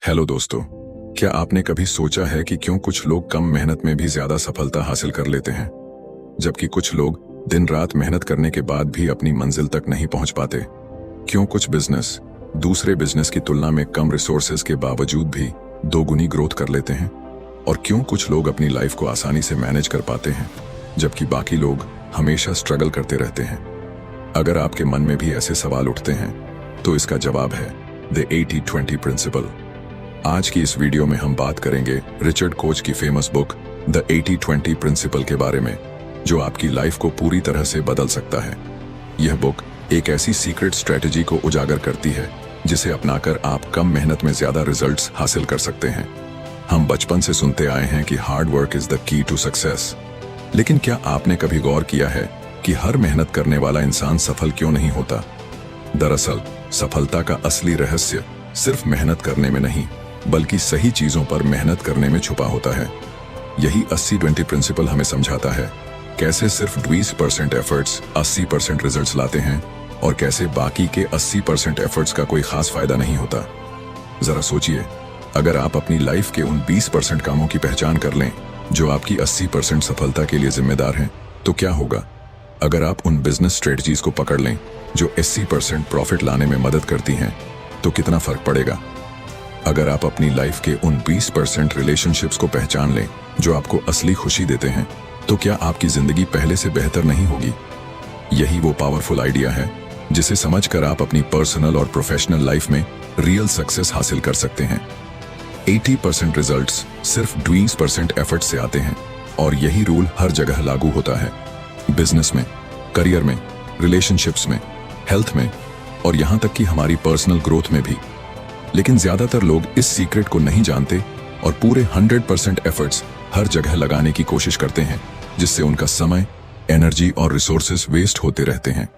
Hello दोस्तों, क्या आपने कभी सोचा है कि क्यों कुछ लोग कम मेहनत में भी ज्यादा सफलता हासिल कर लेते हैं, जबकि कुछ लोग दिन रात मेहनत करने के बाद भी अपनी मंजिल तक नहीं पहुंच पाते? क्यों कुछ बिजनेस दूसरे बिजनेस की तुलना में कम रिसोर्सेज के बावजूद भी दोगुनी ग्रोथ कर लेते हैं? और क्यों कुछ लोग अपनी लाइफ को आसानी से मैनेज कर पाते हैं, जबकि बाकी लोग हमेशा स्ट्रगल करते रहते हैं? अगर आपके मन में भी ऐसे सवाल उठते हैं, तो इसका जवाब है द 80-20 प्रिंसिपल। आज की इस वीडियो में हम बात करेंगे रिचर्ड कोच की फेमस बुक द 80-20 प्रिंसिपल के बारे में, जो आपकी लाइफ को पूरी तरह से बदल सकता है। यह बुक एक ऐसी सीक्रेट स्ट्रेटजी को उजागर करती है जिसे अपनाकर आप कम मेहनत में ज्यादा रिजल्ट्स हासिल कर सकते हैं। हम बचपन से सुनते आए हैं कि hard work is the key to success, लेकिन क्या आपने कभी गौर किया है कि हर मेहनत करने वाला इंसान सफल क्यों नहीं होता? दरअसल सफलता का असली रहस्य सिर्फ मेहनत करने में नहीं, बल्कि सही चीजों पर मेहनत करने में छुपा होता है। यही 80-20 प्रिंसिपल हमें समझाता है कैसे सिर्फ 20% एफर्ट्स 80% रिजल्ट्स लाते हैं, और कैसे बाकी के 80% एफर्ट्स का कोई खास फायदा नहीं होता। जरा सोचिए, अगर आप अपनी लाइफ के उन 20% कामों की पहचान कर लें जो आपकी 80% सफलता के लिए जिम्मेदार हैं, तो क्या होगा? अगर आप उन बिजनेस स्ट्रेटजीज को पकड़ लें जो 80% प्रॉफिट लाने में मदद करती हैं, तो कितना फर्क पड़ेगा? अगर आप अपनी लाइफ के उन 20% रिलेशनशिप्स को पहचान लें जो आपको असली खुशी देते हैं, तो क्या आपकी जिंदगी पहले से बेहतर नहीं होगी? यही वो पावरफुल आइडिया है जिसे समझकर आप अपनी पर्सनल और प्रोफेशनल लाइफ में रियल सक्सेस हासिल कर सकते हैं। 80% रिजल्ट्स सिर्फ 20% एफर्ट से आते हैं, और यही रूल हर जगह लागू होता है। बिजनेस में, करियर में, रिलेशनशिप्स में, हेल्थ में, और यहां तक कि हमारी पर्सनल ग्रोथ में भी। लेकिन ज्यादातर लोग इस सीक्रेट को नहीं जानते और पूरे 100% एफर्ट्स हर जगह लगाने की कोशिश करते हैं, जिससे उनका समय, एनर्जी और रिसोर्सेज वेस्ट होते रहते हैं।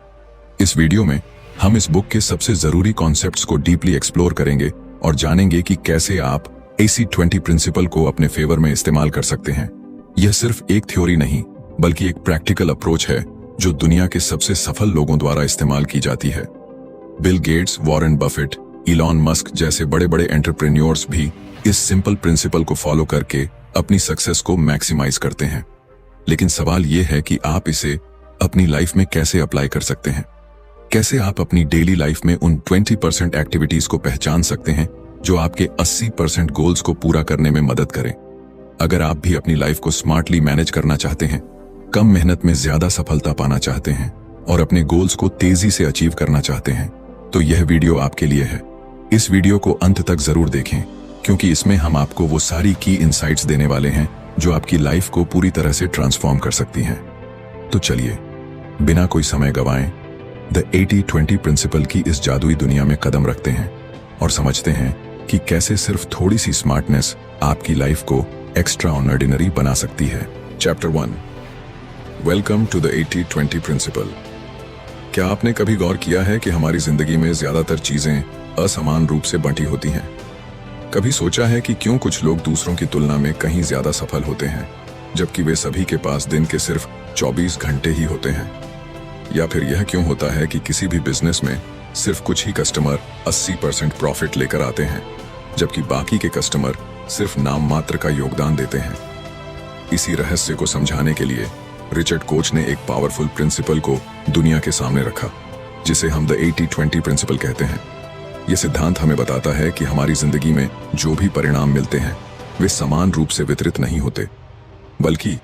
इस वीडियो में हम इस बुक के सबसे जरूरी कॉन्सेप्ट्स को डीपली एक्सप्लोर करेंगे और जानेंगे कि कैसे आप 80-20 प्रिंसिपल को अपने फेवर में इस्तेमाल कर सकते हैं। यह सिर्फ एक थ्योरी नहीं, बल्कि एक प्रैक्टिकल अप्रोच है जो दुनिया के सबसे सफल लोगों द्वारा इस्तेमाल की जाती है। Bill Gates, Warren Buffett, Elon Musk जैसे बड़े बड़े एंटरप्रेन्योर्स भी इस सिंपल प्रिंसिपल को फॉलो करके अपनी सक्सेस को मैक्सिमाइज करते हैं। लेकिन सवाल यह है कि आप इसे अपनी लाइफ में कैसे अप्लाई कर सकते हैं? कैसे आप अपनी डेली लाइफ में उन 20% एक्टिविटीज को पहचान सकते हैं जो आपके 80% गोल्स को पूरा करने में मदद करें? अगर आप भी अपनी लाइफ को स्मार्टली मैनेज करना चाहते हैं, कम मेहनत में ज्यादा सफलता पाना चाहते हैं और अपने गोल्स को तेजी से अचीव करना चाहते हैं, तो यह वीडियो आपके लिए है। इस वीडियो को अंत तक जरूर देखें, क्योंकि इसमें हम आपको वो सारी की इनसाइट्स देने वाले हैं जो आपकी लाइफ को पूरी तरह से ट्रांसफॉर्म कर सकती हैं। तो चलिए, बिना कोई समय गवाएं, द 80-20 प्रिंसिपल की इस जादुई दुनिया में कदम रखते हैं और समझते हैं कि कैसे सिर्फ थोड़ी सी स्मार्टनेस आपकी लाइफ को एक्स्ट्रा ऑर्डिनरी बना सकती है। Chapter 1, welcome to the 80-20 principle. क्या आपने कभी गौर किया है कि हमारी जिंदगी में ज्यादातर चीजें असमान रूप से बंटी होती हैं? कभी सोचा है कि क्यों कुछ लोग दूसरों की तुलना में कहीं ज्यादा सफल होते हैं, जबकि वे सभी के पास दिन के सिर्फ 24 घंटे ही होते हैं? या फिर यह क्यों होता है कि किसी भी बिजनेस में सिर्फ कुछ ही कस्टमर 80% प्रॉफिट लेकर आते हैं, जबकि बाकी के कस्टमर सिर्फ नाम मात्र का योगदान देते हैं? इसी रहस्य को समझाने के लिए रिचर्ड कोच ने एक पावरफुल प्रिंसिपल को दुनिया के सामने रखा, जिसे हम द 80-20 प्रिंसिपल कहते हैं। यह सिद्धांत हमें बताता है कि हमारी जिंदगी में जो भी परिणाम मिलते हैं, वे समान रूप से वितरित नहीं होते, बल्कि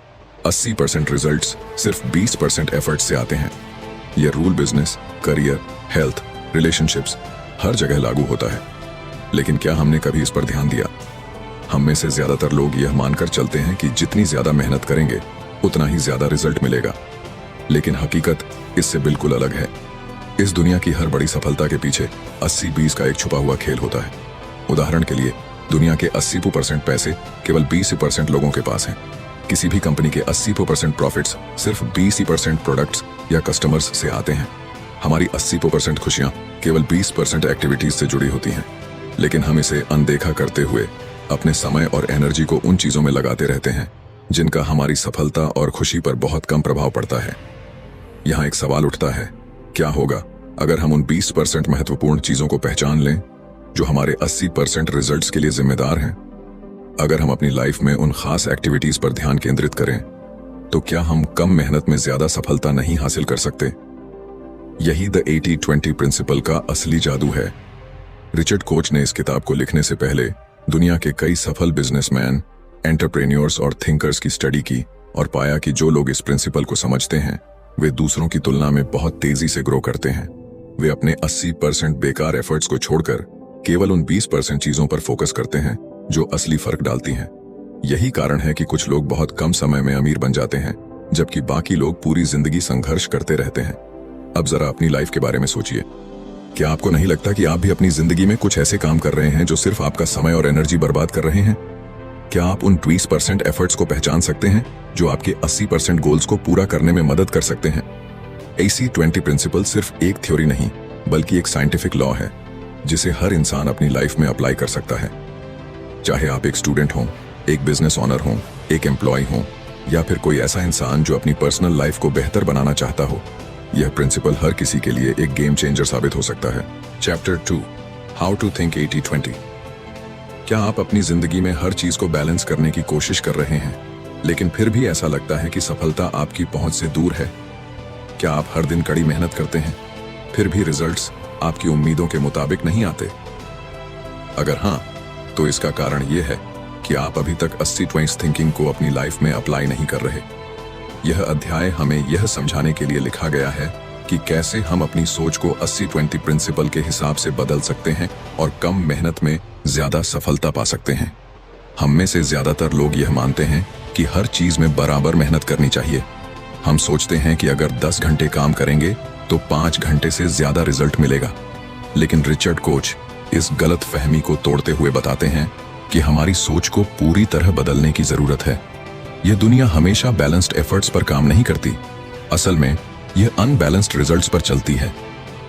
80% रिजल्ट्स सिर्फ 20% एफर्ट से आते हैं। यह rule business, career, health, relationships हर जगह लागू होता है। लेकिन क्या हमने कभी इस पर ध्यान दिया? हम में से ज्यादातर लोग यह मानकर चलते हैं कि जितनी ज्यादा मेहनत करेंगे उतना ही ज्यादा रिजल्ट मिलेगा। लेकिन हकीकत इससे बिल्कुल अलग है। इस दुनिया की हर बड़ी सफलता के पीछे 80-20 का एक छुपा हुआ खेल होता है। उदाहरण के लिए, दुनिया के 80% पैसे केवल 20% लोगों के पास हैं। किसी भी कंपनी के 80% प्रॉफिट्स सिर्फ 20% प्रोडक्ट्स या कस्टमर्स से आते हैं। हमारी 80% खुशियां केवल 20% एक्टिविटीज से जुड़ी होती हैं। लेकिन हम इसे अनदेखा करते हुए अपने समय और एनर्जी को उन चीजों में लगाते रहते हैं जिनका हमारी सफलता और खुशी पर बहुत कम प्रभाव पड़ता है। यहाँ एक सवाल उठता है, क्या होगा अगर हम उन 20% महत्वपूर्ण चीजों को पहचान लें जो हमारे 80% रिजल्ट्स के लिए जिम्मेदार हैं। अगर हम अपनी लाइफ में उन खास एक्टिविटीज पर ध्यान केंद्रित करें तो क्या हम कम मेहनत में ज्यादा सफलता नहीं हासिल कर सकते? यही द 80-20 प्रिंसिपल का असली जादू है। रिचर्ड कोच ने इस किताब को लिखने से पहले दुनिया के कई सफल बिजनेसमैन, एंटरप्रेन्योर्स और थिंकर्स की स्टडी की और पाया कि जो लोग इस प्रिंसिपल को समझते हैं वे दूसरों की तुलना में बहुत तेजी से ग्रो करते हैं। वे अपने 80% बेकार एफर्ट्स को छोड़कर केवल उन 20% चीजों पर फोकस करते हैं जो असली फर्क डालती हैं। यही कारण है कि कुछ लोग बहुत कम समय में अमीर बन जाते हैं, जबकि बाकी लोग पूरी जिंदगी संघर्ष करते रहते हैं। अब जरा अपनी लाइफ के बारे में सोचिए। क्या आपको नहीं लगता कि आप भी अपनी जिंदगी में कुछ ऐसे काम कर रहे हैं जो सिर्फ आपका समय और एनर्जी बर्बाद कर रहे हैं? क्या आप उन 20% एफर्ट्स को पहचान सकते हैं जो आपके 80% गोल्स को पूरा करने में मदद कर सकते हैं? 80-20 प्रिंसिपल सिर्फ एक थ्योरी नहीं, बल्कि एक साइंटिफिक लॉ है जिसे हर इंसान अपनी लाइफ में अप्लाई कर सकता है। चाहे आप एक स्टूडेंट हों, एक बिजनेस ओनर हों, एक एम्प्लॉय हों, या फिर कोई ऐसा इंसान जो अपनी पर्सनल लाइफ को बेहतर बनाना चाहता हो, यह प्रिंसिपल हर किसी के लिए एक गेम चेंजर साबित हो सकता है। Chapter 2, how to think 80-20। क्या आप अपनी जिंदगी में हर चीज को बैलेंस करने की कोशिश कर रहे हैं, लेकिन फिर भी ऐसा लगता है कि सफलता आपकी पहुंच से दूर है? क्या आप हर दिन कड़ी मेहनत करते हैं, फिर भी रिजल्ट्स आपकी उम्मीदों के मुताबिक नहीं आते? अगर हां, तो इसका कारण यह है कि आप अभी तक 80-20 थिंकिंग को अपनी लाइफ में अप्लाई नहीं कर रहे। यह अध्याय हमें यह समझाने के लिए लिखा गया है कि कैसे हम अपनी सोच को 80-20 प्रिंसिपल के हिसाब से बदल सकते हैं और कम मेहनत में ज्यादा सफलता पा सकते हैं। हम में से ज्यादातर लोग यह मानते हैं कि हर चीज में बराबर मेहनत करनी चाहिए। हम सोचते हैं कि अगर 10 घंटे काम करेंगे तो 5 घंटे से ज्यादा रिजल्ट मिलेगा। लेकिन रिचर्ड कोच इस गलत फहमी को तोड़ते हुए बताते हैं कि हमारी सोच को पूरी तरह बदलने की जरूरत है। यह दुनिया हमेशा बैलेंस्ड एफर्ट्स पर काम नहीं करती। असल में यह अनबैलेंस्ड रिजल्ट्स पर चलती है।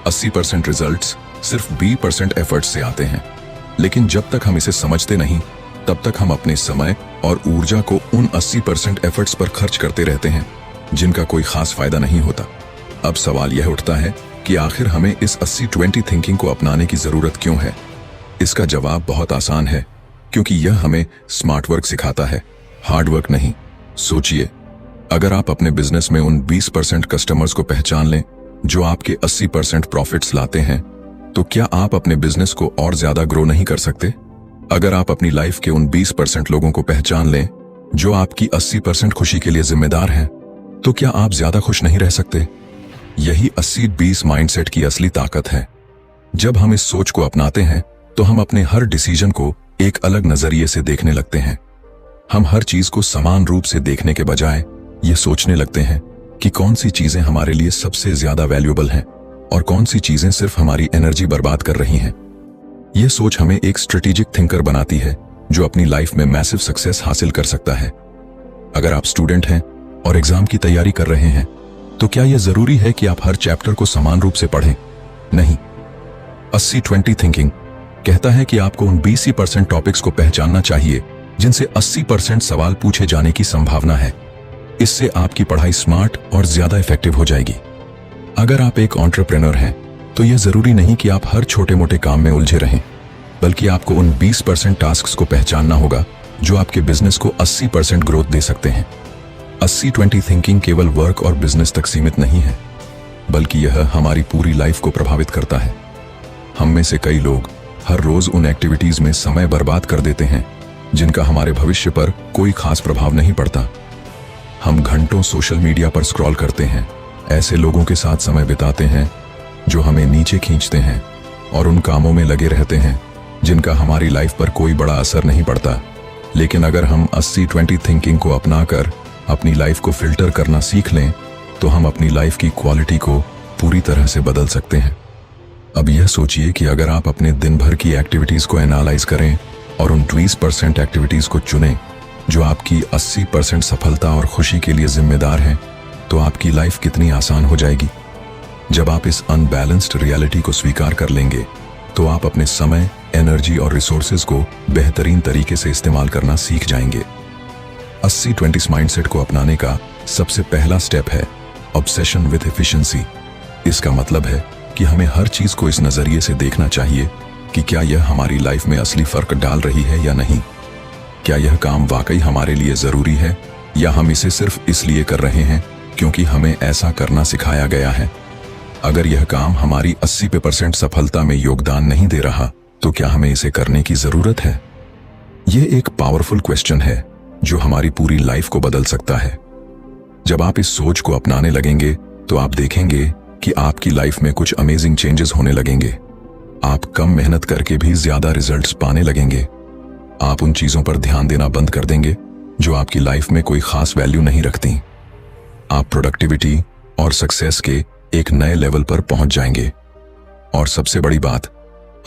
80% रिजल्ट्स सिर्फ 20% एफर्ट्स से आते हैं, लेकिन जब तक हम इसे समझते नहीं, तब तक हम अपने समय और ऊर्जा को उन 80% एफर्ट्स पर खर्च करते रहते हैं जिनका कोई खास फायदा नहीं होता। अब सवाल यह उठता है कि आखिर हमें इस 80-20 थिंकिंग को अपनाने की जरूरत क्यों है? इसका जवाब बहुत आसान है, क्योंकि यह हमें स्मार्ट वर्क सिखाता है, हार्ड वर्क नहीं। सोचिए, अगर आप अपने बिजनेस में उन 20% कस्टमर्स को पहचान लें जो आपके 80% प्रॉफिट्स लाते हैं, तो क्या आप अपने बिजनेस को और ज्यादा ग्रो नहीं कर सकते? अगर आप अपनी लाइफ के उन 20% लोगों को पहचान लें जो आपकी 80% खुशी के लिए जिम्मेदार हैं, तो क्या आप ज्यादा खुश नहीं रह सकते? यही 80-20 माइंडसेट की असली ताकत है। जब हम इस सोच को अपनाते हैं तो हम अपने हर डिसीजन को एक अलग नजरिए से देखने लगते हैं। हम हर चीज को समान रूप से देखने के बजाय ये सोचने लगते हैं कि कौन सी चीजें हमारे लिए सबसे ज्यादा वैल्यूएबल हैं और कौन सी चीजें सिर्फ हमारी एनर्जी बर्बाद कर रही हैं। यह सोच हमें एक स्ट्रेटेजिक थिंकर बनाती है जो अपनी लाइफ में मैसिव सक्सेस हासिल कर सकता है। अगर आप स्टूडेंट हैं और एग्जाम की तैयारी कर रहे हैं, तो क्या यह जरूरी है कि आप हर चैप्टर को समान रूप से पढ़ें? नहीं। 80-20 थिंकिंग कहता है कि आपको उन 20% टॉपिक्स को पहचानना चाहिए जिनसे 80% सवाल पूछे जाने की संभावना है। इससे आपकी पढ़ाई स्मार्ट और ज्यादा इफेक्टिव हो जाएगी। अगर आप एक एंटरप्रेन्योर हैं, तो यह जरूरी नहीं कि आप हर छोटे मोटे काम में उलझे रहें, बल्कि आपको उन 20% टास्क्स को पहचानना होगा जो आपके बिजनेस को 80% ग्रोथ दे सकते हैं। 80-20 थिंकिंग केवल वर्क और बिजनेस तक सीमित नहीं है, बल्कि यह हमारी पूरी लाइफ को प्रभावित करता है। हम में से कई लोग हर रोज उन एक्टिविटीज में समय बर्बाद कर देते हैं जिनका हमारे भविष्य पर कोई खास प्रभाव नहीं पड़ता। हम घंटों सोशल मीडिया पर स्क्रॉल करते हैं, ऐसे लोगों के साथ समय बिताते हैं जो हमें नीचे खींचते हैं, और उन कामों में लगे रहते हैं जिनका हमारी लाइफ पर कोई बड़ा असर नहीं पड़ता। लेकिन अगर हम 80-20 थिंकिंग को अपनाकर अपनी लाइफ को फिल्टर करना सीख लें, तो हम अपनी लाइफ की क्वालिटी को पूरी तरह से बदल सकते हैं। अब यह सोचिए कि अगर आप अपने दिन भर की एक्टिविटीज को एनालाइज करें और उन 20% एक्टिविटीज को चुनें जो आपकी 80% सफलता और खुशी के लिए जिम्मेदार हैं, तो आपकी लाइफ कितनी आसान हो जाएगी। जब आप इस अनबैलेंस्ड रियलिटी को स्वीकार कर लेंगे, तो आप अपने समय, एनर्जी और रिसोर्सेज को बेहतरीन तरीके से इस्तेमाल करना सीख जाएंगे। 80-20 माइंडसेट को अपनाने का सबसे पहला स्टेप है ऑब्सेशन विद एफिशिएंसी। इसका मतलब है कि हमें हर चीज को इस नजरिए से देखना चाहिए कि क्या यह हमारी लाइफ में असली फर्क डाल रही है या नहीं। क्या यह काम वाकई हमारे लिए जरूरी है या हम इसे सिर्फ इसलिए कर रहे हैं क्योंकि हमें ऐसा करना सिखाया गया है। अगर यह काम हमारी 80% सफलता में योगदान नहीं दे रहा तो क्या हमें इसे करने की जरूरत है। यह एक पावरफुल क्वेश्चन है जो हमारी पूरी लाइफ को बदल सकता है। जब आप इस सोच को अपनाने लगेंगे तो आप देखेंगे कि आपकी लाइफ में कुछ अमेजिंग चेंजेस होने लगेंगे। आप कम मेहनत करके भी ज्यादा रिजल्ट्स पाने लगेंगे। आप उन चीजों पर ध्यान देना बंद कर देंगे जो आपकी लाइफ में कोई खास वैल्यू नहीं रखती। आप प्रोडक्टिविटी और सक्सेस के एक नए लेवल पर पहुंच जाएंगे। और सबसे बड़ी बात,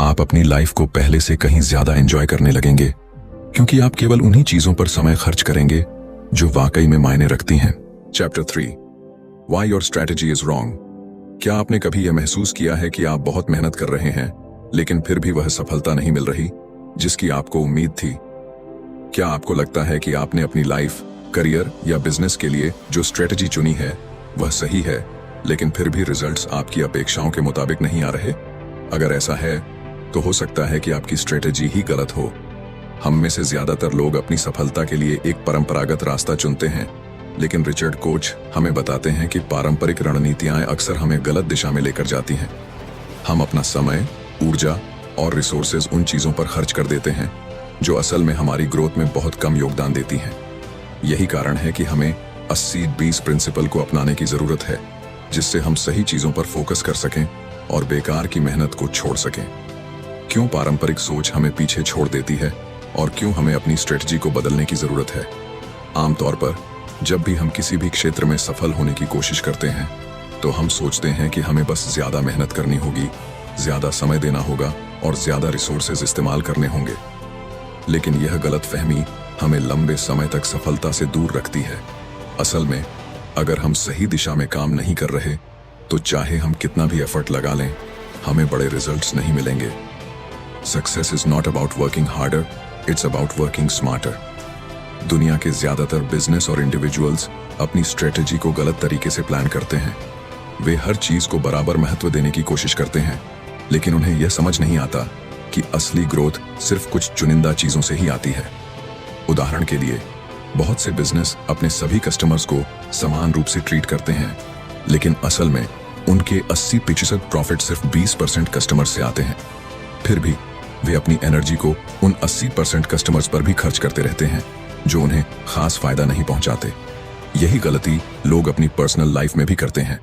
आप अपनी लाइफ को पहले से कहीं ज्यादा एंजॉय करने लगेंगे क्योंकि आप केवल उन्हीं चीजों पर समय खर्च करेंगे जो वाकई में मायने रखती हैं। Chapter 3, Why your strategy is wrong। क्या आपने कभी यह महसूस किया है कि आप बहुत मेहनत कर रहे हैं लेकिन फिर भी वह सफलता नहीं मिल रही जिसकी आपको उम्मीद थी। क्या आपको लगता है कि आपने अपनी लाइफ, करियर या बिजनेस के लिए जो स्ट्रेटजी चुनी है वह सही है लेकिन फिर भी रिजल्ट्स आपकी अपेक्षाओं के मुताबिक नहीं आ रहे। अगर ऐसा है तो हो सकता है कि आपकी स्ट्रेटजी ही गलत हो। हम में से ज्यादातर लोग अपनी सफलता के लिए एक परंपरागत रास्ता चुनते हैं, लेकिन रिचर्ड कोच हमें बताते हैं कि पारंपरिक रणनीतियां अक्सर हमें गलत दिशा में लेकर जाती हैं। हम अपना समय, ऊर्जा और रिसोर्सेज उन चीजों पर खर्च कर देते हैं जो असल में हमारी ग्रोथ में बहुत कम योगदान देती हैं। यही कारण है कि हमें 80-20 प्रिंसिपल को अपनाने की जरूरत है, जिससे हम सही चीजों पर फोकस कर सकें और बेकार की मेहनत को छोड़ सकें। क्यों पारंपरिक सोच हमें पीछे छोड़ देती है और क्यों हमें अपनी स्ट्रेटजी को बदलने की जरूरत है। आमतौर पर जब भी हम किसी भी क्षेत्र में सफल होने की कोशिश करते हैं तो हम सोचते हैं कि हमें बस ज्यादा मेहनत करनी होगी, ज्यादा समय देना होगा और ज्यादा रिसोर्सेज इस्तेमाल करने होंगे। लेकिन यह गलतफहमी हमें लंबे समय तक सफलता से दूर रखती है। असल में अगर हम सही दिशा में काम नहीं कर रहे तो चाहे हम कितना भी एफर्ट लगा लें, हमें बड़े रिजल्ट्स नहीं मिलेंगे। Success is not about working harder, it's about working smarter. दुनिया के ज्यादातर बिजनेस और इंडिविजुअल्स अपनी स्ट्रेटजी को गलत तरीके से प्लान करते हैं। वे हर चीज को बराबर महत्व देने की कोशिश करते हैं, लेकिन उन्हें यह समझ नहीं आता कि असली ग्रोथ सिर्फ कुछ चुनिंदा चीजों से ही आती है। उदाहरण के लिए, बहुत से बिजनेस अपने सभी कस्टमर्स को समान रूप से ट्रीट करते हैं, लेकिन असल में उनके 80% प्रॉफिट सिर्फ 20% कस्टमर्स से आते हैं। फिर भी वे अपनी एनर्जी को उन 80% कस्टमर्स पर भी खर्च करते रहते हैं जो उन्हें खास फायदा नहीं पहुंचाते। यही गलती लोग अपनी पर्सनल लाइफ में भी करते हैं।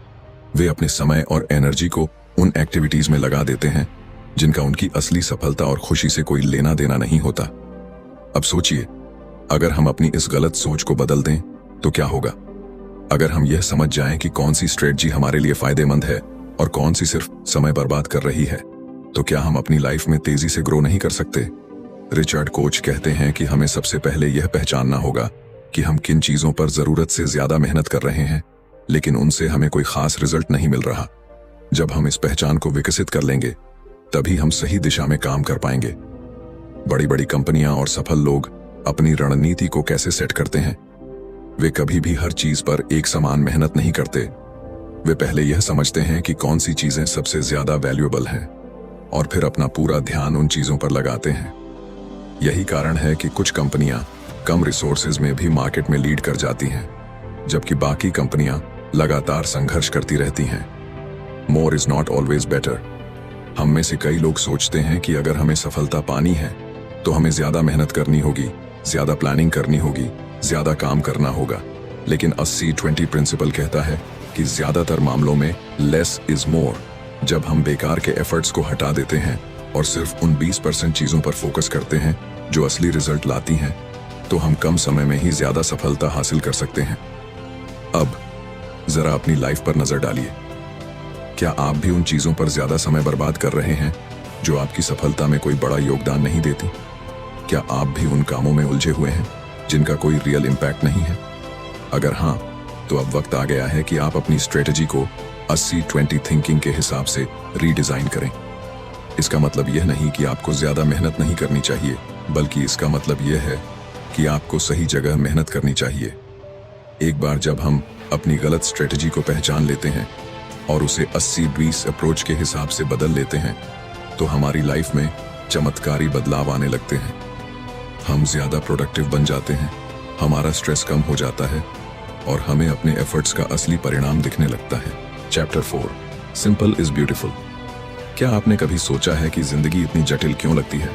वे अपने समय और एनर्जी को उन एक्टिविटीज में लगा देते हैं जिनका उनकी असली सफलता और खुशी से कोई लेना देना नहीं होता। अब सोचिए, अगर हम अपनी इस गलत सोच को बदल दें तो क्या होगा। अगर हम यह समझ जाएं कि कौन सी स्ट्रेटजी हमारे लिए फायदेमंद है और कौन सी सिर्फ समय बर्बाद कर रही है, तो क्या हम अपनी लाइफ में तेजी से ग्रो नहीं कर सकते। रिचर्ड कोच कहते हैं कि हमें सबसे पहले यह पहचानना होगा कि हम किन चीजों पर जरूरत से ज्यादा मेहनत कर रहे हैं लेकिन उनसे हमें कोई खास रिजल्ट नहीं मिल रहा। जब हम इस पहचान को विकसित कर लेंगे तभी हम सही दिशा में काम कर पाएंगे। बड़ी बड़ी कंपनियां और सफल लोग अपनी रणनीति को कैसे सेट करते हैं। वे कभी भी हर चीज पर एक समान मेहनत नहीं करते। वे पहले यह समझते हैं कि कौन सी चीजें सबसे ज्यादा वैल्यूएबल हैं और फिर अपना पूरा ध्यान उन चीजों पर लगाते हैं। यही कारण है कि कुछ कंपनियां कम रिसोर्सेज में भी मार्केट में लीड कर जाती हैं, जबकि बाकी कंपनियां लगातार संघर्ष करती रहती हैं। More is not always better. हम में से कई लोग सोचते हैं कि अगर हमें सफलता पानी है तो हमें ज्यादा मेहनत करनी होगी, ज्यादा प्लानिंग करनी होगी, ज्यादा काम करना होगा। लेकिन 80-20 प्रिंसिपल कहता है कि ज्यादातर मामलों में लेस इज मोर। जब हम बेकार के एफर्ट्स को हटा देते हैं और सिर्फ उन 20% चीजों पर फोकस करते हैं जो असली रिजल्ट लाती हैं, तो हम कम समय में ही ज्यादा सफलता हासिल कर सकते हैं। अब जरा अपनी लाइफ पर नजर डालिए। क्या आप भी उन चीजों पर ज्यादा समय बर्बाद कर रहे हैं जो आपकी सफलता में कोई बड़ा योगदान नहीं देती? क्या आप भी उन कामों में उलझे हुए हैं जिनका कोई रियल इम्पैक्ट नहीं है? अगर हाँ, तो अब वक्त आ गया है कि आप अपनी स्ट्रेटजी को 80-20 थिंकिंग के हिसाब से रीडिजाइन करें। इसका मतलब यह नहीं कि आपको ज्यादा मेहनत नहीं करनी चाहिए, बल्कि इसका मतलब यह है कि आपको सही जगह मेहनत करनी चाहिए। एक बार जब हम अपनी गलत स्ट्रेटजी को पहचान लेते हैं और उसे 80-20 अप्रोच के हिसाब से बदल लेते हैं, तो हमारी लाइफ में चमत्कारी बदलाव आने लगते हैं। हम ज्यादा प्रोडक्टिव बन जाते हैं, हमारा स्ट्रेस कम हो जाता है और हमें अपने एफर्ट्स का असली परिणाम दिखने लगता है। Chapter 4, simple is beautiful. क्या आपने कभी सोचा है कि जिंदगी इतनी जटिल क्यों लगती है?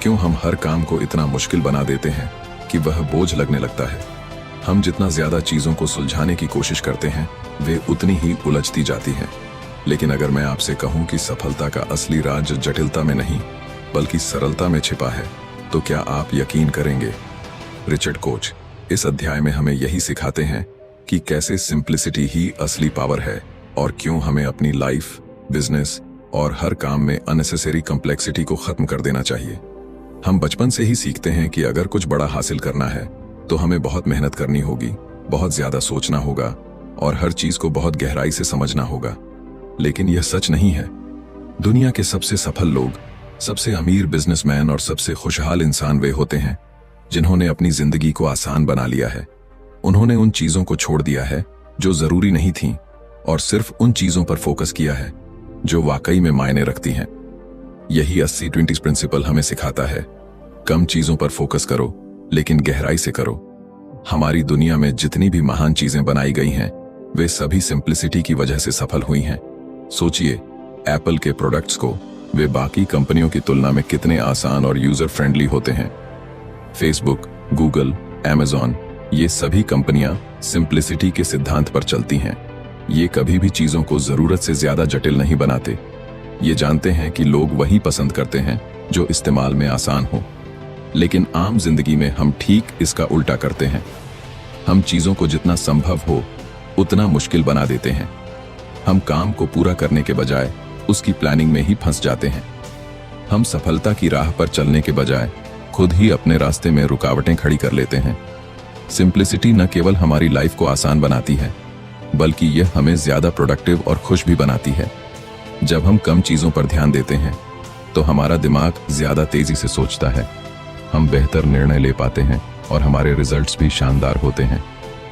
क्यों हम हर काम को इतना मुश्किल बना देते हैं कि वह बोझ लगने लगता है? हम जितना ज्यादा चीजों को सुलझाने की कोशिश करते हैं, वे उतनी ही उलझती जाती हैं। लेकिन अगर मैं आपसे कहूं कि सफलता का असली राज जटिलता में नहीं बल्कि सरलता में छिपा है, तो क्या आप यकीन करेंगे? रिचर्ड कोच इस अध्याय में हमें यही सिखाते हैं कि कैसे सिंप्लिसिटी ही असली पावर है और क्यों हमें अपनी लाइफ, बिजनेस और हर काम में अननेसेसरी कॉम्प्लेक्सिटी को खत्म कर देना चाहिए। हम बचपन से ही सीखते हैं कि अगर कुछ बड़ा हासिल करना है तो हमें बहुत मेहनत करनी होगी, बहुत ज्यादा सोचना होगा और हर चीज को बहुत गहराई से समझना होगा। लेकिन यह सच नहीं है। दुनिया के सबसे सफल लोग, सबसे अमीर बिजनेसमैन और सबसे खुशहाल इंसान वे होते हैं जिन्होंने अपनी जिंदगी को आसान बना लिया है। उन्होंने उन चीजों को छोड़ दिया है जो जरूरी नहीं थीं और सिर्फ उन चीजों पर फोकस किया है जो वाकई में मायने रखती हैं। यही 80-20 प्रिंसिपल हमें सिखाता है, कम चीजों पर फोकस करो लेकिन गहराई से करो। हमारी दुनिया में जितनी भी महान चीजें बनाई गई हैं, वे सभी सिंप्लिसिटी की वजह से सफल हुई हैं। सोचिए, एप्पल के प्रोडक्ट्स को वे बाकी कंपनियों की तुलना में कितने आसान और यूजर फ्रेंडली होते हैं। फेसबुक, गूगल, अमेज़न, ये सभी कंपनियां सिंप्लिसिटी के सिद्धांत पर चलती हैं। ये कभी भी चीजों को जरूरत से ज्यादा जटिल नहीं बनाते। ये जानते हैं कि लोग वही पसंद करते हैं जो इस्तेमाल में आसान हो। लेकिन आम जिंदगी में हम ठीक इसका उल्टा करते हैं। हम चीजों को जितना संभव हो उतना मुश्किल बना देते हैं। हम काम को पूरा करने के बजाय उसकी प्लानिंग में ही फंस जाते हैं। हम सफलता की राह पर चलने के बजाय खुद ही अपने रास्ते में रुकावटें खड़ी कर लेते हैं। सिंप्लिसिटी न केवल हमारी लाइफ को आसान बनाती है, बल्कि यह हमें ज्यादा प्रोडक्टिव और खुश भी बनाती है। जब हम कम चीजों पर ध्यान देते हैं, तो हमारा दिमाग ज्यादा तेजी से सोचता है, हम बेहतर निर्णय ले पाते हैं और हमारे रिजल्ट्स भी शानदार होते हैं।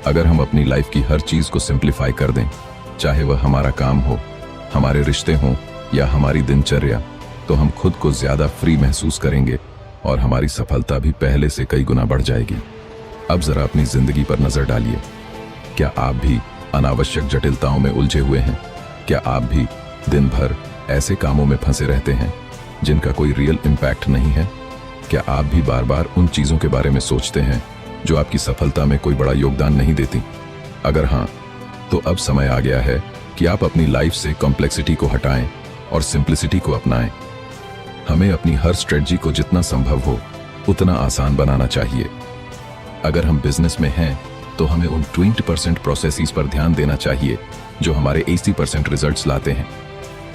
अगर हम अपनी लाइफ की हर चीज को सिंप्लीफाई कर दें, चाहे वह हमारा काम हो, हमारे रिश्ते हों या हमारी दिनचर्या, तो हम खुद को ज्यादा फ्री महसूस करेंगे और हमारी सफलता भी पहले से कई गुना बढ़ जाएगी। अब जरा अपनी जिंदगी पर नजर डालिए। क्या आप भी अनावश्यक जटिलताओं में उलझे हुए हैं? क्या आप भी दिन भर ऐसे कामों में फंसे रहते हैं जिनका कोई रियल इम्पैक्ट नहीं है? क्या आप भी बार बार उन चीजों के बारे में सोचते हैं जो आपकी सफलता में कोई बड़ा योगदान नहीं देती? अगर हाँ, तो अब समय आ गया है कि आप अपनी लाइफ से कॉम्प्लेक्सिटी को हटाएं और सिंप्लिसिटी को अपनाएं। हमें अपनी हर स्ट्रेटजी को जितना संभव हो उतना आसान बनाना चाहिए। अगर हम बिजनेस में हैं, तो हमें उन 20% प्रोसेसेस पर ध्यान देना चाहिए जो हमारे 80% रिजल्ट्स लाते हैं।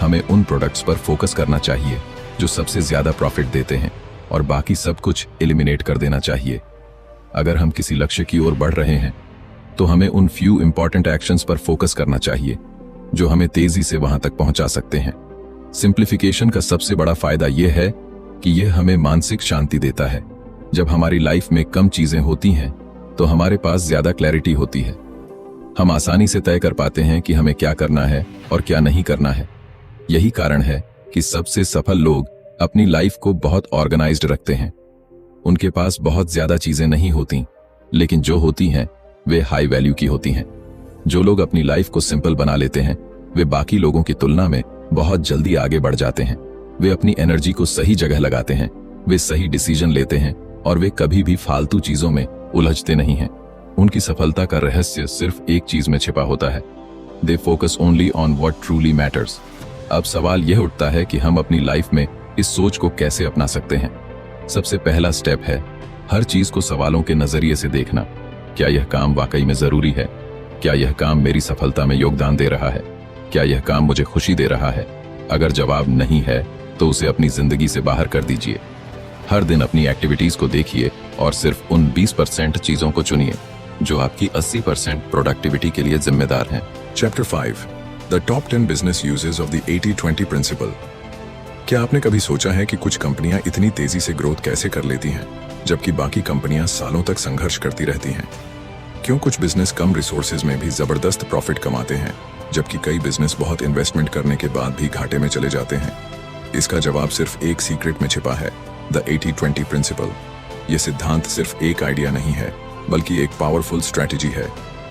हमें उन प्रोडक्ट्स पर फोकस करना चाहिए जो सबसे ज्यादा प्रॉफिट देते हैं और बाकी सब कुछ एलिमिनेट कर देना चाहिए। अगर हम किसी लक्ष्य की ओर बढ़ रहे हैं, तो हमें उन फ्यू इंपॉर्टेंट एक्शंस पर फोकस करना चाहिए जो हमें तेजी से वहां तक पहुंचा सकते हैं। सिंप्लीफिकेशन का सबसे बड़ा फायदा यह है कि यह हमें मानसिक शांति देता है। जब हमारी लाइफ में कम चीजें होती हैं, तो हमारे पास ज्यादा क्लैरिटी होती है। हम आसानी से तय कर पाते हैं कि हमें क्या करना है और क्या नहीं करना है। यही कारण है कि सबसे सफल लोग अपनी लाइफ को बहुत ऑर्गेनाइज्ड रखते हैं। उनके पास बहुत ज्यादा चीजें नहीं होती, लेकिन जो होती हैं वे हाई वैल्यू की होती हैं। जो लोग अपनी लाइफ को सिंपल बना लेते हैं, वे बाकी लोगों की तुलना में बहुत जल्दी आगे बढ़ जाते हैं। वे अपनी एनर्जी को सही जगह लगाते हैं, वे सही डिसीजन लेते हैं और वे कभी भी फालतू चीजों में उलझते नहीं हैं। उनकी सफलता का रहस्य सिर्फ एक चीज में छिपा होता है, they focus only on what truly matters. अब सवाल यह उठता है कि हम अपनी लाइफ में इस सोच को कैसे अपना सकते हैं। सबसे पहला स्टेप है हर चीज को सवालों के नजरिए से देखना। क्या यह काम वाकई में जरूरी है? क्या यह काम मेरी सफलता में योगदान दे रहा है? क्या यह काम मुझे खुशी दे रहा है? अगर जवाब नहीं है, तो उसे अपनी जिंदगी से बाहर कर दीजिए। हर दिन अपनी एक्टिविटीज को देखिए और सिर्फ उन 20% चीजों को चुनिए जो आपकी 80% प्रोडक्टिविटी के लिए जिम्मेदार हैं। Chapter 5, the top 10 business uses of the 80-20 principle. क्या आपने कभी सोचा है कि कुछ कंपनियां इतनी तेजी से ग्रोथ कैसे कर लेती हैं, जबकि बाकी कंपनियां सालों तक संघर्ष करती रहती हैं? क्यों कुछ बिजनेस कम रिसोर्सेज में भी जबरदस्त प्रॉफिट कमाते हैं, जबकि कई बिजनेस बहुत इन्वेस्टमेंट करने के बाद भी घाटे में चले जाते हैं? इसका जवाब सिर्फ एक सीक्रेट में छिपा है, द 80-20 प्रिंसिपल। यह सिद्धांत सिर्फ एक आइडिया नहीं है, बल्कि एक पावरफुल स्ट्रैटेजी है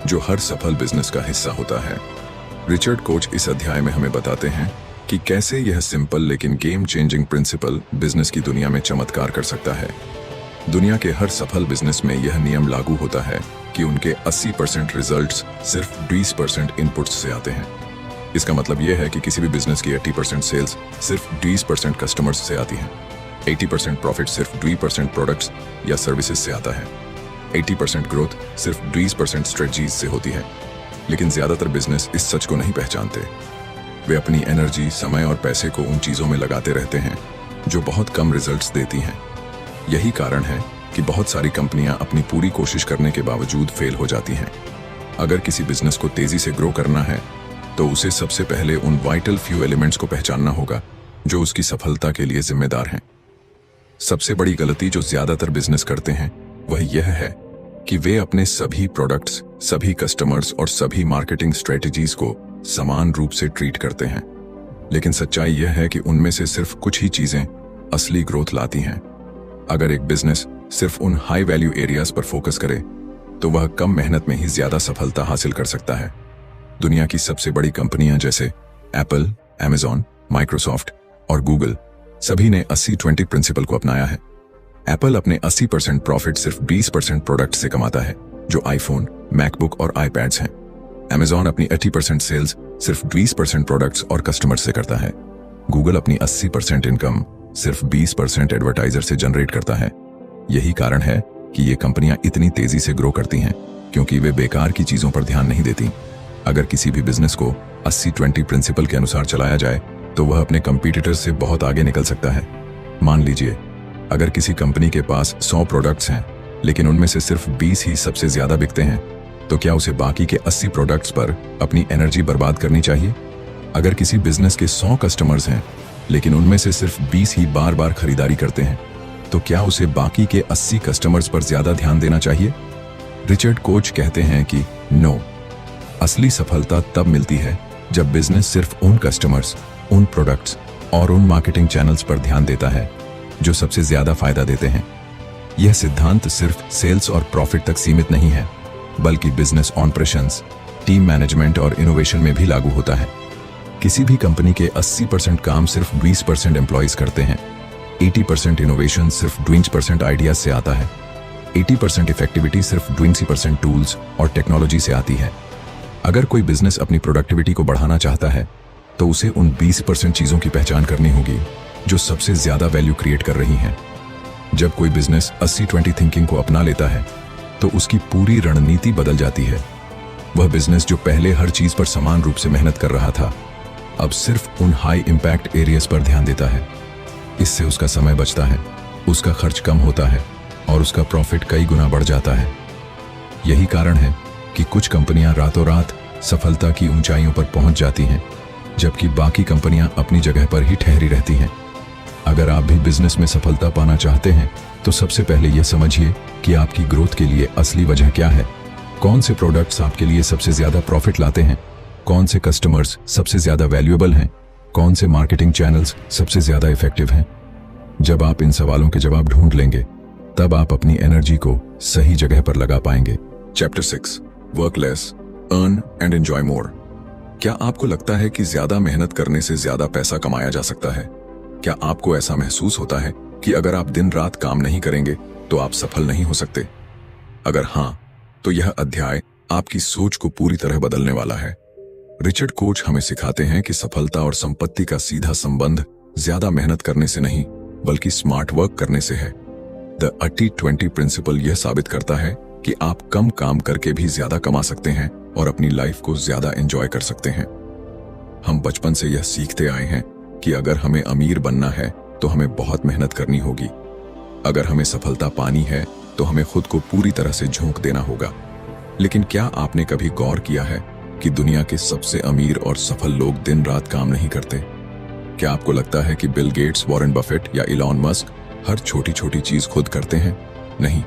जो हर सफल बिजनेस का हिस्सा होता है। रिचर्ड कोच इस अध्याय में हमें बताते हैं कि कैसे यह सिंपल लेकिन गेम चेंजिंग प्रिंसिपल बिजनेस की दुनिया में चमत्कार कर सकता है। दुनिया के हर सफल बिजनेस में यह नियम लागू होता है कि उनके 80% रिजल्ट्स सिर्फ 20% इनपुट्स से आते हैं। इसका मतलब यह है कि किसी भी बिजनेस की 80% सेल्स सिर्फ 20% कस्टमर्स से आती हैं। 80% प्रॉफिट सिर्फ 20% प्रोडक्ट्स या सर्विसेज से आता है। 80% ग्रोथ सिर्फ 20% स्ट्रेटजीज से होती है। लेकिन ज्यादातर बिजनेस इस सच को नहीं पहचानते। वे अपनी एनर्जी, समय और पैसे को उन चीजों में लगाते रहते हैं जो बहुत कम रिजल्ट्स देती हैं। यही कारण है कि बहुत सारी कंपनियां अपनी पूरी कोशिश करने के बावजूद फेल हो जाती हैं। अगर किसी बिजनेस को तेजी से ग्रो करना है तो उसे सबसे पहले उन वाइटल फ्यू एलिमेंट्स को पहचानना होगा जो उसकी सफलता के लिए जिम्मेदार हैं। सबसे बड़ी गलती जो ज्यादातर बिजनेस करते हैं वह यह है कि वे अपने सभी प्रोडक्ट्स, सभी कस्टमर्स और सभी मार्केटिंग स्ट्रेटजीज को समान रूप से ट्रीट करते हैं। लेकिन सच्चाई यह है कि उनमें से सिर्फ कुछ ही चीजें असली ग्रोथ लाती हैं। अगर एक बिजनेस सिर्फ उन हाई वैल्यू एरियाज पर फोकस करे तो वह कम मेहनत में ही ज्यादा सफलता हासिल कर सकता है। दुनिया की सबसे बड़ी कंपनियां जैसे एप्पल, अमेज़न, माइक्रोसॉफ्ट और गूगल सभी ने 80-20 प्रिंसिपल को अपनाया है। एप्पल अपने 80% प्रॉफिट सिर्फ 20% प्रोडक्ट से कमाता है, जो आईफोन, मैकबुक और आईपैड्स हैं। अमेज़न अपनी 80% सेल्स सिर्फ 20% प्रोडक्ट्स और कस्टमर से करता है। गूगल अपनी 80% इनकम सिर्फ 20% एडवर्टाइजर से जनरेट करता है। यही कारण है कि ये कंपनियां इतनी तेजी से ग्रो करती हैं, क्योंकि वे बेकार की चीजों पर ध्यान नहीं देती। अगर किसी भी बिजनेस को 80-20 प्रिंसिपल के अनुसार चलाया जाए तो वह अपने कंपीटिटर्स से बहुत आगे निकल सकता है। मान लीजिए, अगर किसी कंपनी के पास 100 प्रोडक्ट्स हैं लेकिन उनमें से सिर्फ 20 ही सबसे ज्यादा बिकते हैं, तो क्या उसे बाकी के 80 प्रोडक्ट्स पर अपनी एनर्जी बर्बाद करनी चाहिए? अगर किसी बिजनेस के 100 कस्टमर्स हैं लेकिन उनमें से सिर्फ 20 ही बार बार खरीदारी करते हैं, तो क्या उसे बाकी के 80 कस्टमर्स पर ज्यादा ध्यान देना चाहिए? रिचर्ड कोच कहते हैं कि नो, असली सफलता तब मिलती है जब बिजनेस सिर्फ उन कस्टमर्स, उन प्रोडक्ट्स और उन मार्केटिंग चैनल्स पर ध्यान देता है जो सबसे ज्यादा फायदा देते हैं। यह सिद्धांत सिर्फ सेल्स और प्रॉफिट तक सीमित नहीं है, बल्कि बिजनेस ऑपरेशंस, टीम मैनेजमेंट और इनोवेशन में भी लागू होता है। किसी भी कंपनी के 80% काम सिर्फ 20% एम्प्लॉइज करते हैं। 80% इनोवेशन सिर्फ 20% आइडियाज से आता है। 80% इफेक्टिविटी सिर्फ 20% टूल्स और टेक्नोलॉजी से आती है। अगर कोई बिजनेस अपनी प्रोडक्टिविटी को बढ़ाना चाहता है तो उसे उन 20% चीजों की पहचान करनी होगी जो सबसे ज्यादा वैल्यू क्रिएट कर रही हैं। जब कोई बिजनेस 80-20 थिंकिंग को अपना लेता है तो उसकी पूरी रणनीति बदल जाती है। वह बिजनेस जो पहले हर चीज पर समान रूप से मेहनत कर रहा था, अब सिर्फ उन हाई इंपैक्ट एरियाज पर ध्यान देता है। इससे उसका समय बचता है, उसका खर्च कम होता है और उसका प्रॉफिट कई गुना बढ़ जाता है। यही कारण है कि कुछ कंपनियां रातों रात सफलता की ऊंचाइयों पर पहुंच जाती हैं, जबकि बाकी कंपनियां अपनी जगह पर ही ठहरी रहती हैं। अगर आप भी बिजनेस में सफलता पाना चाहते हैं तो सबसे पहले यह समझिए कि आपकी ग्रोथ के लिए असली वजह क्या है। कौन से प्रोडक्ट्स आपके लिए सबसे ज्यादा प्रॉफिट लाते हैं, कौन से कस्टमर्स सबसे ज्यादा वैल्यूएबल हैं, कौन से मार्केटिंग चैनल्स सबसे ज्यादा इफेक्टिव हैं। जब आप इन सवालों के जवाब ढूंढ लेंगे तब आप अपनी एनर्जी को सही जगह पर लगा पाएंगे। Chapter 6, work less, earn and enjoy मोर। क्या आपको लगता है कि ज्यादा मेहनत करने से ज्यादा पैसा कमाया जा सकता है? क्या आपको ऐसा महसूस होता है कि अगर आप दिन रात काम नहीं करेंगे तो आप सफल नहीं हो सकते? अगर हां, तो यह अध्याय आपकी सोच को पूरी तरह बदलने वाला है। रिचर्ड कोच हमें सिखाते हैं कि सफलता और संपत्ति का सीधा संबंध ज्यादा मेहनत करने से नहीं, बल्कि स्मार्ट वर्क करने से है। द 80-20 प्रिंसिपल यह साबित करता है कि आप कम काम करके भी ज्यादा कमा सकते हैं और अपनी लाइफ को ज्यादा एंजॉय कर सकते हैं। हम बचपन से यह सीखते आए हैं कि अगर हमें अमीर बनना है तो हमें बहुत मेहनत करनी होगी। अगर हमें सफलता पानी है तो हमें खुद को पूरी तरह से झोंक देना होगा। लेकिन क्या आपने कभी गौर किया है कि दुनिया के सबसे अमीर और सफल लोग दिन रात काम नहीं करते? क्या आपको लगता है कि बिल गेट्स, वॉरेन बफेट या इलॉन मस्क हर छोटी छोटी चीज खुद करते हैं? नहीं,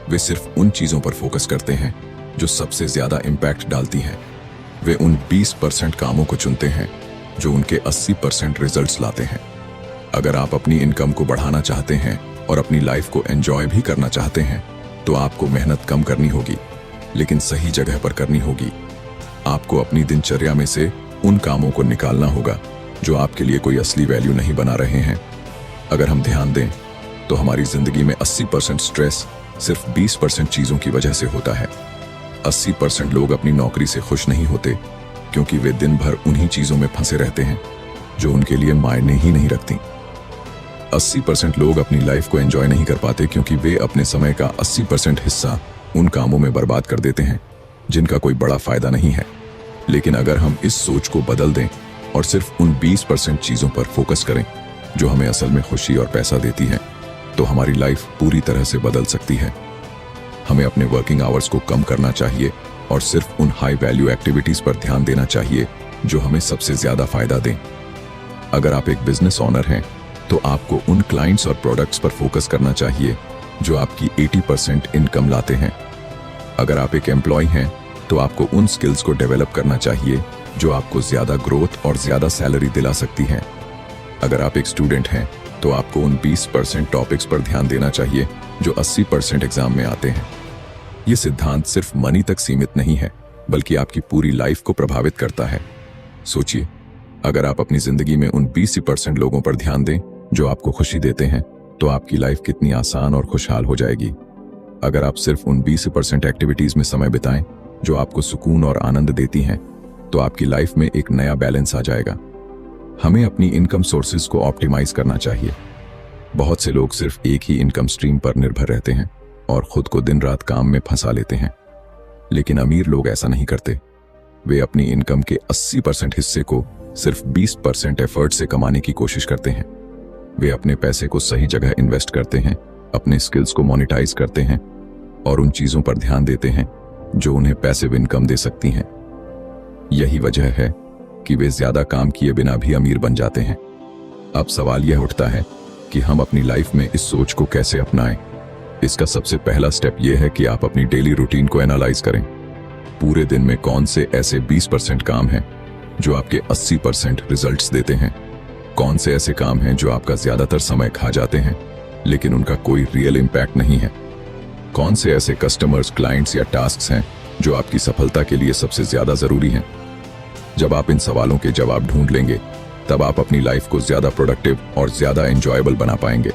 वे सिर्फ उन चीजों पर फोकस करते हैं जो सबसे ज्यादा इंपैक्ट डालती हैं। वे उन 20% कामों को चुनते हैं जो उनके 80% रिजल्ट्स लाते हैं। अगर आप अपनी इनकम को बढ़ाना चाहते हैं और अपनी लाइफ को एंजॉय भी करना चाहते हैं तो आपको मेहनत कम करनी होगी, लेकिन सही जगह पर करनी होगी। आपको अपनी दिनचर्या में से उन कामों को निकालना होगा जो आपके लिए कोई असली वैल्यू नहीं बना रहे हैं। अगर हम ध्यान दें तो हमारी जिंदगी में 80% स्ट्रेस सिर्फ 20% चीजों की वजह से होता है। 80% लोग अपनी नौकरी से खुश नहीं होते क्योंकि वे दिन भर उन्हीं चीजों में फंसे रहते हैं जो उनके लिए मायने ही नहीं रखती। 80% लोग अपनी लाइफ को एंजॉय नहीं कर पाते क्योंकि वे अपने समय का 80% हिस्सा उन कामों में बर्बाद कर देते हैं जिनका कोई बड़ा फायदा नहीं है। लेकिन अगर हम इस सोच को बदल दें और सिर्फ उन 20% चीजों पर फोकस करें जो हमें असल में खुशी और पैसा देती हैं, तो हमारी लाइफ पूरी तरह से बदल सकती है। हमें अपने वर्किंग आवर्स को कम करना चाहिए और सिर्फ उन हाई वैल्यू एक्टिविटीज पर ध्यान देना चाहिए जो हमें सबसे ज्यादा फायदा दें। अगर आप एक बिजनेस ओनर हैं तो आपको उन क्लाइंट्स और प्रोडक्ट्स पर फोकस करना चाहिए जो आपकी 80% इनकम लाते हैं। अगर आप एक एम्प्लॉय हैं तो आपको उन स्किल्स को डेवलप करना चाहिए जो आपको ज्यादा ग्रोथ और ज्यादा सैलरी दिला सकती हैं। अगर आप एक स्टूडेंट हैं तो आपको उन 20% टॉपिक्स पर ध्यान देना चाहिए जो 80% एग्जाम में आते हैं। ये सिद्धांत सिर्फ मनी तक सीमित नहीं है बल्कि आपकी पूरी लाइफ को प्रभावित करता है। सोचिए, अगर आप अपनी जिंदगी में उन 20% लोगों पर ध्यान दें जो आपको खुशी देते हैं तो आपकी लाइफ कितनी आसान और खुशहाल हो जाएगी। अगर आप सिर्फ उन 20% एक्टिविटीज में समय बिताएं जो आपको सुकून और आनंद देती हैं तो आपकी लाइफ में एक नया बैलेंस आ जाएगा। हमें अपनी इनकम सोर्सेज को ऑप्टिमाइज करना चाहिए। बहुत से लोग सिर्फ एक ही इनकम स्ट्रीम पर निर्भर रहते हैं और खुद को दिन रात काम में फंसा लेते हैं। लेकिन अमीर लोग ऐसा नहीं करते। वे अपनी इनकम के 80% हिस्से को सिर्फ 20% एफर्ट से कमाने की कोशिश करते हैं। वे अपने पैसे को सही जगह इन्वेस्ट करते हैं, अपने स्किल्स को मोनेटाइज करते हैं और उन चीजों पर ध्यान देते हैं जो उन्हें पैसिव इनकम दे सकती हैं। यही वजह है कि वे ज्यादा काम किए बिना भी अमीर बन जाते हैं। अब सवाल यह उठता है कि हम अपनी लाइफ में इस सोच को कैसे अपनाएं। इसका सबसे पहला स्टेप यह है कि आप अपनी डेली रूटीन को एनालाइज करें। पूरे दिन में कौन से ऐसे 20% काम हैं जो आपके 80% रिजल्ट्स देते हैं? कौन से ऐसे काम हैं जो आपका ज्यादातर समय खा जाते हैं लेकिन उनका कोई रियल इम्पैक्ट नहीं है? कौन से ऐसे कस्टमर्स, क्लाइंट्स या टास्क्स हैं जो आपकी सफलता के लिए सबसे ज्यादा जरूरी हैं? जब आप इन सवालों के जवाब ढूंढ लेंगे तब आप अपनी लाइफ को ज्यादा प्रोडक्टिव और ज्यादा एंजॉयबल बना पाएंगे।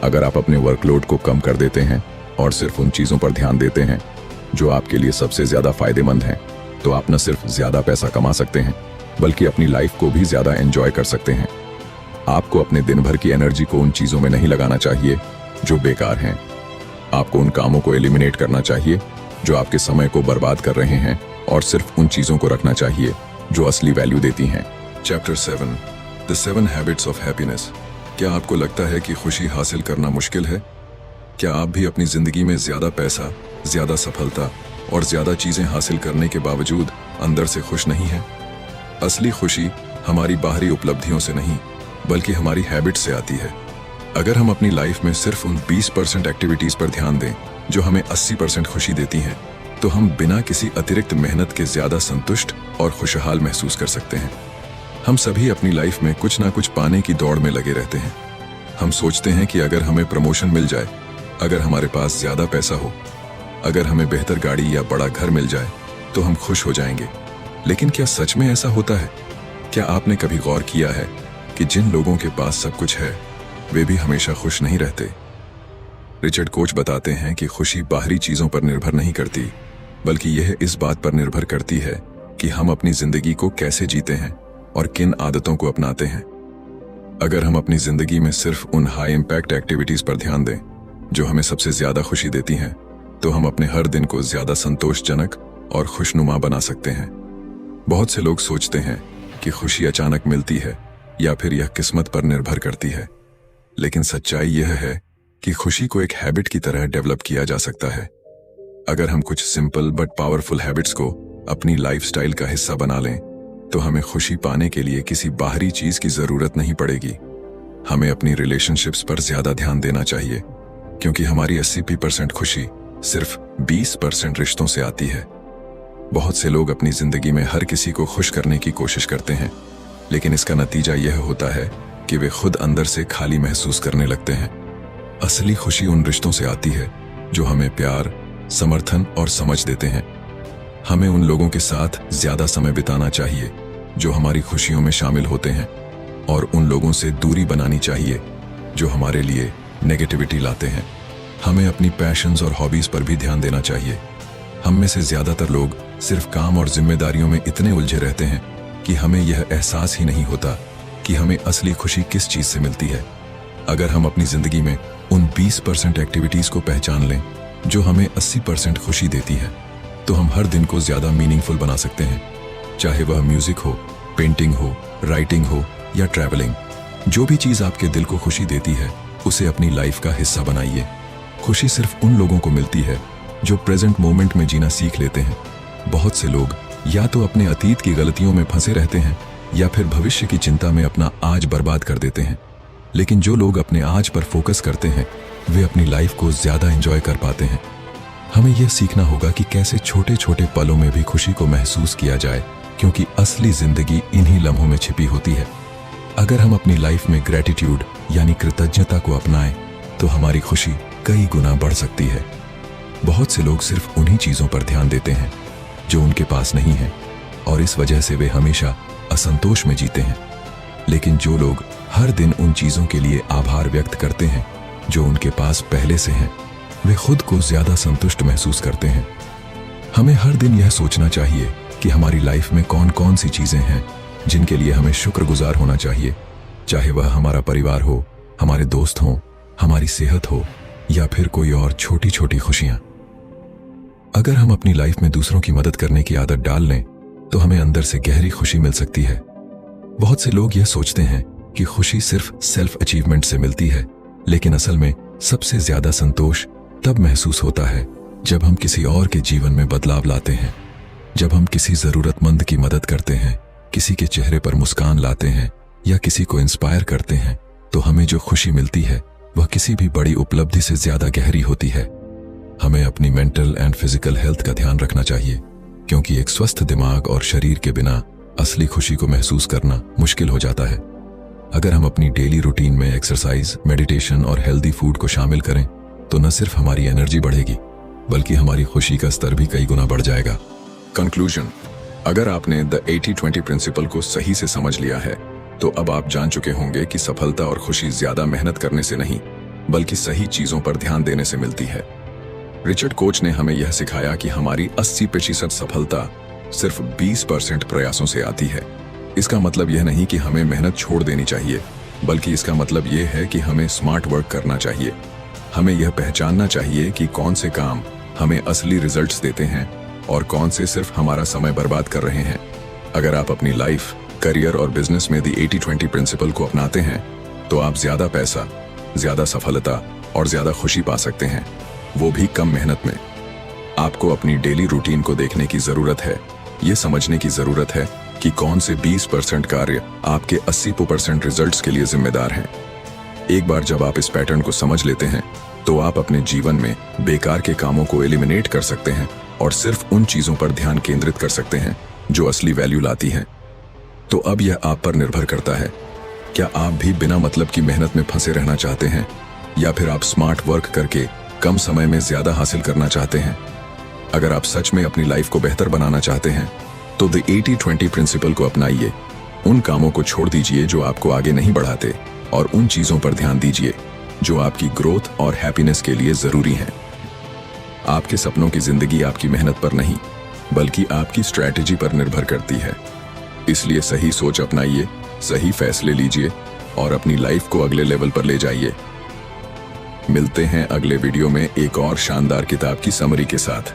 अगर आप अपने वर्कलोड को कम कर देते हैं और सिर्फ उन चीजों पर ध्यान देते हैं जो आपके लिए सबसे ज्यादा फायदेमंद हैं, तो आप न सिर्फ ज्यादा पैसा कमा सकते हैं बल्कि अपनी लाइफ को भी ज्यादा एंजॉय कर सकते हैं। आपको अपने दिन भर की एनर्जी को उन चीजों में नहीं लगाना चाहिए जो बेकार हैं। आपको उन कामों को एलिमिनेट करना चाहिए जो आपके समय को बर्बाद कर रहे हैं और सिर्फ उन चीजों को रखना चाहिए जो असली वैल्यू देती हैं। Chapter 7, the 7 habits of happiness. क्या आपको लगता है कि खुशी हासिल करना मुश्किल है? क्या आप भी अपनी जिंदगी में ज्यादा पैसा, ज्यादा सफलता और ज्यादा चीजें हासिल करने के बावजूद अंदर से खुश नहीं हैं? असली खुशी हमारी बाहरी उपलब्धियों से नहीं बल्कि हमारी हैबिट से आती है। अगर हम अपनी लाइफ में सिर्फ उन 20% एक्टिविटीज पर ध्यान दें जो हमें 80% खुशी देती हैं, तो हम बिना किसी अतिरिक्त मेहनत के ज्यादा संतुष्ट और खुशहाल महसूस कर सकते हैं। हम सभी अपनी लाइफ में कुछ ना कुछ पाने की दौड़ में लगे रहते हैं। हम सोचते हैं कि अगर हमें प्रमोशन मिल जाए, अगर हमारे पास ज्यादा पैसा हो, अगर हमें बेहतर गाड़ी या बड़ा घर मिल जाए तो हम खुश हो जाएंगे। लेकिन क्या सच में ऐसा होता है? क्या आपने कभी गौर किया है कि जिन लोगों के पास सब कुछ है वे भी हमेशा खुश नहीं रहते? रिचर्ड कोच बताते हैं कि खुशी बाहरी चीजों पर निर्भर नहीं करती बल्कि यह इस बात पर निर्भर करती है कि हम अपनी जिंदगी को कैसे जीते हैं और किन आदतों को अपनाते हैं। अगर हम अपनी जिंदगी में सिर्फ उन हाई इंपैक्ट एक्टिविटीज पर ध्यान दें जो हमें सबसे ज्यादा खुशी देती हैं, तो हम अपने हर दिन को ज्यादा संतोषजनक और खुशनुमा बना सकते हैं। बहुत से लोग सोचते हैं कि खुशी अचानक मिलती है या फिर यह किस्मत पर निर्भर करती है, लेकिन सच्चाई यह है कि खुशी को एक हैबिट की तरह डेवलप किया जा सकता है। अगर हम कुछ सिंपल बट पावरफुल हैबिट्स को अपनी लाइफस्टाइल का हिस्सा बना लें तो हमें खुशी पाने के लिए किसी बाहरी चीज की जरूरत नहीं पड़ेगी। हमें अपनी रिलेशनशिप्स पर ज्यादा ध्यान देना चाहिए क्योंकि हमारी 80% खुशी सिर्फ 20% रिश्तों से आती है। बहुत से लोग अपनी जिंदगी में हर किसी को खुश करने की कोशिश करते हैं, लेकिन इसका नतीजा यह होता है कि वे खुद अंदर से खाली महसूस करने लगते हैं। असली खुशी उन रिश्तों से आती है जो हमें प्यार, समर्थन और समझ देते हैं। हमें उन लोगों के साथ ज्यादा समय बिताना चाहिए जो हमारी खुशियों में शामिल होते हैं, और उन लोगों से दूरी बनानी चाहिए जो हमारे लिए नेगेटिविटी लाते हैं। हमें अपनी पैशंस और हॉबीज पर भी ध्यान देना चाहिए। हम में से ज्यादातर लोग सिर्फ काम और जिम्मेदारियों में इतने उलझे रहते हैं कि हमें यह एहसास ही नहीं होता कि हमें असली खुशी किस चीज से मिलती है। अगर हम अपनी जिंदगी में उन 20% एक्टिविटीज को पहचान लें जो हमें 80% खुशी देती है, तो हम हर दिन को ज्यादा मीनिंगफुल बना सकते हैं। चाहे वह म्यूजिक हो, पेंटिंग हो, राइटिंग हो या ट्रैवलिंग, जो भी चीज आपके दिल को खुशी देती है उसे अपनी लाइफ का हिस्सा बनाइए। खुशी सिर्फ उन लोगों को मिलती है जो प्रेजेंट मोमेंट में जीना सीख लेते हैं। बहुत से लोग या तो अपने अतीत की गलतियों में फंसे रहते हैं या फिर भविष्य की चिंता में अपना आज बर्बाद कर देते हैं। लेकिन जो लोग अपने आज पर फोकस करते हैं वे अपनी लाइफ को ज्यादा एंजॉय कर पाते हैं। हमें यह सीखना होगा कि कैसे छोटे छोटे पलों में भी खुशी को महसूस किया जाए, क्योंकि असली जिंदगी इन्हीं लम्हों में छिपी होती है। अगर हम अपनी लाइफ में ग्रेटिट्यूड यानी कृतज्ञता को अपनाएं तो हमारी खुशी कई गुना बढ़ सकती है। बहुत से लोग सिर्फ उन्हीं चीजों पर ध्यान देते हैं जो उनके पास नहीं है, और इस वजह से वे हमेशा असंतोष में जीते हैं। लेकिन जो लोग हर दिन उन चीजों के लिए आभार व्यक्त करते हैं जो उनके पास पहले से हैं, वे खुद को ज्यादा संतुष्ट महसूस करते हैं। हमें हर दिन यह सोचना चाहिए कि हमारी लाइफ में कौन कौन सी चीजें हैं जिनके लिए हमें शुक्रगुजार होना चाहिए, चाहे वह हमारा परिवार हो, हमारे दोस्त हों, हमारी सेहत हो या फिर कोई और छोटी छोटी खुशियां। अगर हम अपनी लाइफ में दूसरों की मदद करने की आदत डाल लें तो हमें अंदर से गहरी खुशी मिल सकती है। बहुत से लोग यह सोचते हैं कि खुशी सिर्फ सेल्फ अचीवमेंट से मिलती है, लेकिन असल में सबसे ज्यादा संतोष तब महसूस होता है जब हम किसी और के जीवन में बदलाव लाते हैं। जब हम किसी जरूरतमंद की मदद करते हैं, किसी के चेहरे पर मुस्कान लाते हैं या किसी को इंस्पायर करते हैं, तो हमें जो खुशी मिलती है वह किसी भी बड़ी उपलब्धि से ज्यादा गहरी होती है। हमें अपनी मेंटल एंड फिजिकल हेल्थ का ध्यान रखना चाहिए, क्योंकि एक स्वस्थ दिमाग और शरीर के बिना असली खुशी को महसूस करना मुश्किल हो जाता है। अगर हम अपनी डेली रूटीन में एक्सरसाइज, मेडिटेशन और हेल्दी फूड को शामिल करें तो न सिर्फ हमारी एनर्जी बढ़ेगी बल्कि हमारी खुशी का स्तर भी कई गुना बढ़ जाएगा। कंक्लूजन, अगर आपने द 80-20 प्रिंसिपल को सही से समझ लिया है तो अब आप जान चुके होंगे कि सफलता और खुशी ज्यादा मेहनत करने से नहीं बल्कि सही चीजों पर ध्यान देने से मिलती है। रिचर्ड कोच ने हमें यह सिखाया कि हमारी 80% सफलता सिर्फ 20% प्रयासों से आती है। इसका मतलब यह नहीं कि हमें मेहनत छोड़ देनी चाहिए, बल्कि इसका मतलब यह है कि हमें स्मार्ट वर्क करना चाहिए। हमें यह पहचानना चाहिए कि कौन से काम हमें असली रिजल्ट्स देते हैं और कौन से सिर्फ हमारा समय बर्बाद कर रहे हैं। अगर आप अपनी लाइफ, करियर और बिजनेस में द 80-20 प्रिंसिपल को अपनाते हैं तो आप ज्यादा पैसा, ज्यादा सफलता और ज्यादा खुशी पा सकते हैं, वो भी कम मेहनत में। आपको अपनी डेली रूटीन को देखने की जरूरत है, ये समझने की जरूरत है कि कौन से 20% कार्य आपके 80% रिजल्ट्स के लिए जिम्मेदार हैं। एक बार जब आप इस पैटर्न को समझ लेते हैं तो आप अपने जीवन में बेकार के कामों को एलिमिनेट कर सकते हैं और सिर्फ उन चीजों पर ध्यान केंद्रित कर सकते हैं जो असली वैल्यू लाती हैं। तो अब यह आप पर निर्भर करता है, क्या आप भी बिना मतलब की मेहनत में फंसे रहना चाहते हैं या फिर आप स्मार्ट वर्क करके कम समय में ज्यादा हासिल करना चाहते हैं। अगर आप सच में अपनी लाइफ को बेहतर बनाना चाहते हैं तो द 80-20 प्रिंसिपल को अपनाइए। उन कामों को छोड़ दीजिए जो आपको आगे नहीं बढ़ाते और उन चीजों पर ध्यान दीजिए जो आपकी ग्रोथ और हैप्पीनेस के लिए जरूरी हैं। आपके सपनों की जिंदगी आपकी मेहनत पर नहीं बल्कि आपकी स्ट्रैटेजी पर निर्भर करती है। इसलिए सही सोच अपनाइए, सही फैसले लीजिए और अपनी लाइफ को अगले लेवल पर ले जाइए। मिलते हैं अगले वीडियो में एक और शानदार किताब की समरी के साथ।